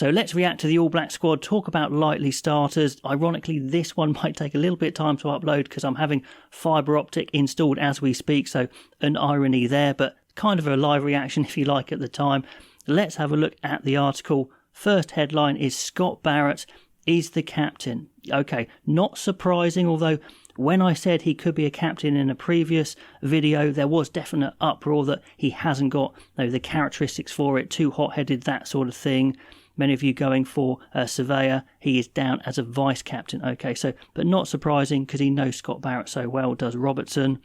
So let's react to the All Black squad, talk about likely starters. Ironically, this one might take a little bit of time to upload because I'm having fibre optic installed as we speak, so an irony there, but kind of a live reaction if you like at the time. Let's have a look at the article. First headline is Scott Barrett is the captain. Okay, not surprising, although when I said he could be a captain in a previous video, there was definite uproar that he hasn't got the characteristics for it, too hot-headed, that sort of thing. Many of you going for Surveyor. He is down as a vice-captain. Okay, so, but not surprising because he knows Scott Barrett so well, does Robertson.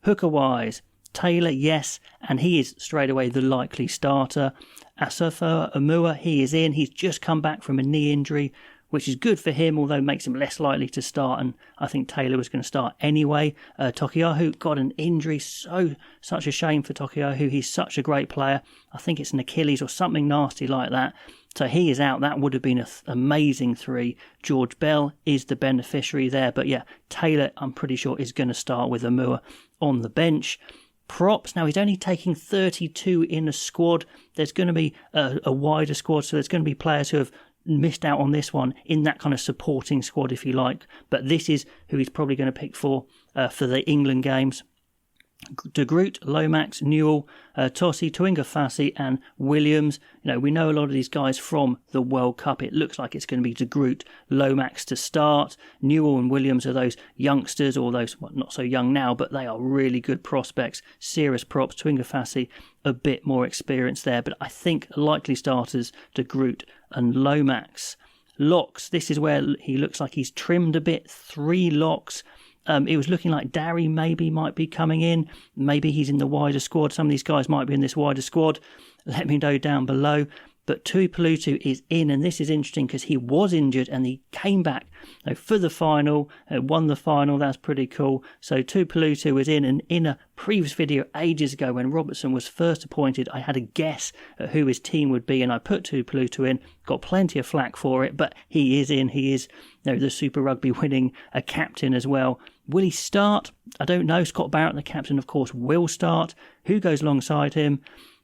Hooker-wise, Taylor, yes, and he is straight away the likely starter. Asafa Amua, he is in. He's just come back from a knee injury, which is good for him, although makes him less likely to start, and I think Taylor was going to start anyway. Tokiyahu got an injury, such a shame for Tokiyahu. He's such a great player. I think it's an Achilles or something nasty like that. So he is out. That would have been an amazing 3. George Bell is the beneficiary there, but yeah, Taylor, I'm pretty sure, is going to start with Amua on the bench. Props, now he's only taking 32 in a squad. There's going to be a wider squad, so there's going to be players who have missed out on this one in that kind of supporting squad, if you like. But this is who he's probably going to pick for the England games. De Groot, Lomax, Newell, Tossi, Tuingafasi and Williams. We know a lot of these guys from the World Cup. It looks like it's going to be De Groot, Lomax to start. Newell and Williams are those youngsters, or those, well, not so young now, but they are really good prospects. Serious props. Tuingafasi a bit more experienced there, but I think likely starters, De Groot and Lomax. Locks, this is where he looks like he's trimmed a bit. 3 locks. It was looking like Darry maybe might be coming in. Maybe he's in the wider squad. Some of these guys might be in this wider squad. Let me know down below. But Tuipulotu is in, and this is interesting because he was injured and he came back for the final, won the final. That's pretty cool. So Tuipulotu was in, and in a previous video ages ago when Robertson was first appointed, I had a guess at who his team would be, and I put Tuipulotu in. Got plenty of flack for it, but he is in. He is the Super Rugby winning a captain as well. Will he start? I don't know. Scott Barrett, the captain, of course, will start. Who goes alongside him?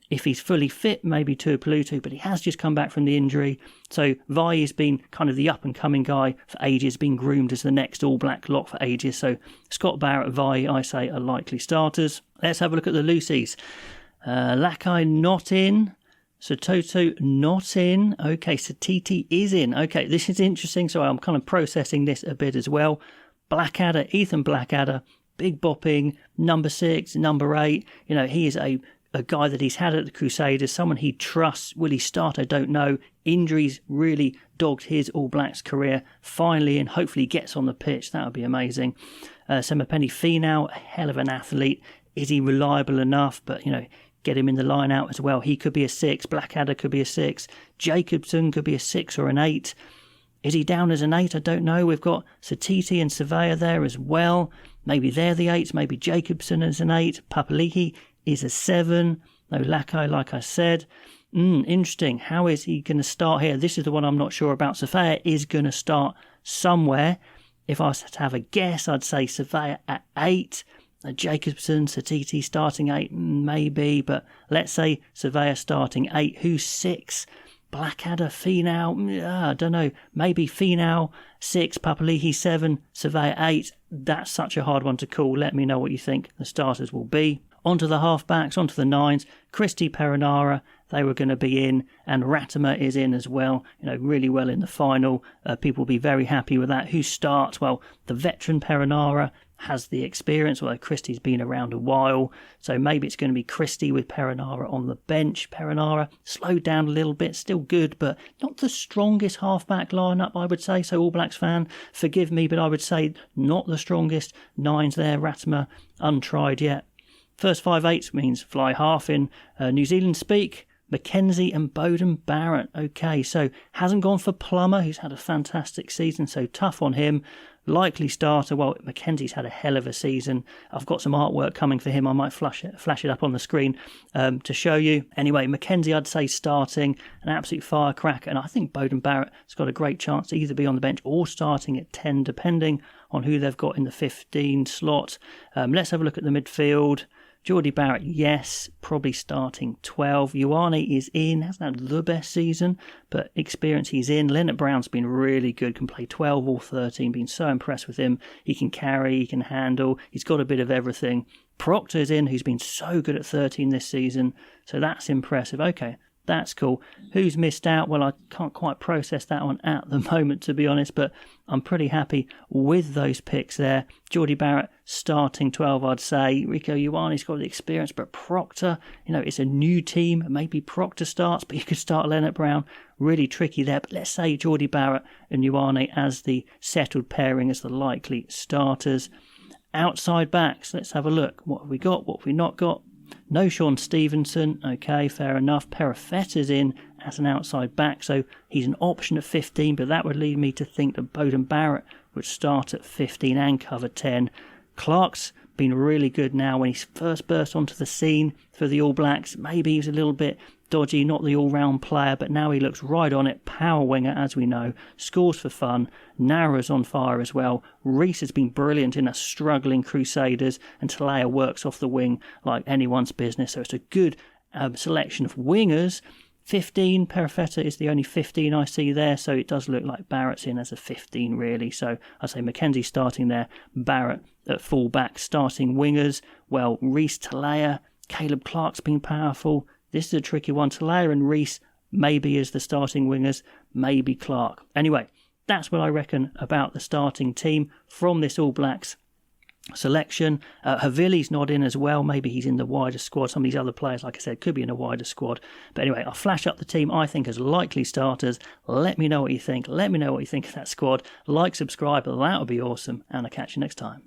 If he's fully fit, maybe Tuipulotu, but he has just come back from the injury. So Vai has been kind of the up-and-coming guy for ages, been groomed as the next All Black lock for ages. So Scott Barrett, Vai, I say, are likely starters. Let's have a look at the loosies. Lakai not in. Sototo not in. Okay, Satiti is in. Okay, this is interesting, so I'm kind of processing this a bit as well. Blackadder, Ethan Blackadder, big bopping, number 6, number 8. He is a guy that he's had at the Crusaders, someone he trusts. Will he start? I don't know. Injuries really dogged his All Blacks career. Finally, and hopefully gets on the pitch. That would be amazing. Semapenny Finau, a hell of an athlete. Is he reliable enough? But, get him in the line out as well. He could be a 6. Blackadder could be a 6. Jacobson could be a 6 or an 8. Is he down as an 8? I don't know. We've got Satiti and Surveyor there as well. Maybe they're the 8s. Maybe Jacobson is an 8. Papali'i is a 7. No Lakai, like I said. Interesting. How is he going to start here? This is the one I'm not sure about. Surveyor is going to start somewhere. If I was to have a guess, I'd say Surveyor at 8. Jacobson, Satiti starting 8, maybe. But let's say Surveyor starting 8. Who's 6? Blackadder, Finau, I don't know. Maybe Finau 6, Papali'i 7, Surveyor 8. That's such a hard one to call. Let me know what you think the starters will be. Onto the halfbacks, onto the 9s. Christie, Perinara, they were going to be in, and Ratimer is in as well. Really well in the final. People will be very happy with that. Who starts? Well, the veteran Perinara has the experience, although Christie's been around a while. So maybe it's going to be Christie with Perinara on the bench. Perinara slowed down a little bit, still good, but not the strongest halfback lineup, I would say. So All Blacks fan, forgive me, but I would say not the strongest. 9s there, Ratimer, untried yet. First 5/8 means fly half in New Zealand speak. Mackenzie and Bowden Barrett. Okay, so hasn't gone for Plummer, who's had a fantastic season, so tough on him. Likely starter. Well, Mackenzie's had a hell of a season. I've got some artwork coming for him. I might flash it up on the screen to show you. Anyway, Mackenzie, I'd say starting, an absolute firecracker. And I think Bowden Barrett has got a great chance to either be on the bench or starting at 10, depending on who they've got in the 15 slot. Let's have a look at the midfield. Geordie Barrett, yes, probably starting 12. Ioane is in, hasn't had the best season, but experience he's in. Leonard Brown's been really good, can play 12 or 13, been so impressed with him. He can carry, he can handle, he's got a bit of everything. Proctor's in, who's been so good at 13 this season, so that's impressive. Okay, that's cool. Who's missed out? Well, I can't quite process that one at the moment, to be honest, but I'm pretty happy with those picks there. Geordie Barrett starting 12, I'd say. Rico Ioane's got the experience, but Proctor, it's a new team. Maybe Proctor starts, but you could start Leonard Brown. Really tricky there, but let's say Geordie Barrett and Ioane as the settled pairing, as the likely starters. Outside backs, let's have a look. What have we got? What have we not got? No Sean Stevenson, okay, fair enough. Perifetta's in as an outside back, so he's an option at 15, but that would lead me to think that Beauden Barrett would start at 15 and cover 10. Clark's been really good now. When he first burst onto the scene for the All Blacks, maybe he was a little bit dodgy, not the all-round player, but now he looks right on it. Power winger, as we know, scores for fun. Nara's on fire as well. Reese has been brilliant in a struggling Crusaders, and Talea works off the wing like anyone's business, so it's a good selection of wingers. 15, Perifetta is the only 15 I see there, so it does look like Barrett's in as a 15 really. So I say Mackenzie starting there, Barrett at full-back. Starting wingers, well, Reese, Talea, Caleb Clark's been powerful. This is a tricky one. Talea and Reese maybe as the starting wingers, maybe Clark. Anyway, that's what I reckon about the starting team from this All Blacks selection. Havili's not in as well. Maybe he's in the wider squad. Some of these other players, like I said, could be in a wider squad. But anyway, I'll flash up the team I think as likely starters. Let me know what you think. Let me know what you think of that squad. Like, subscribe, that would be awesome. And I'll catch you next time.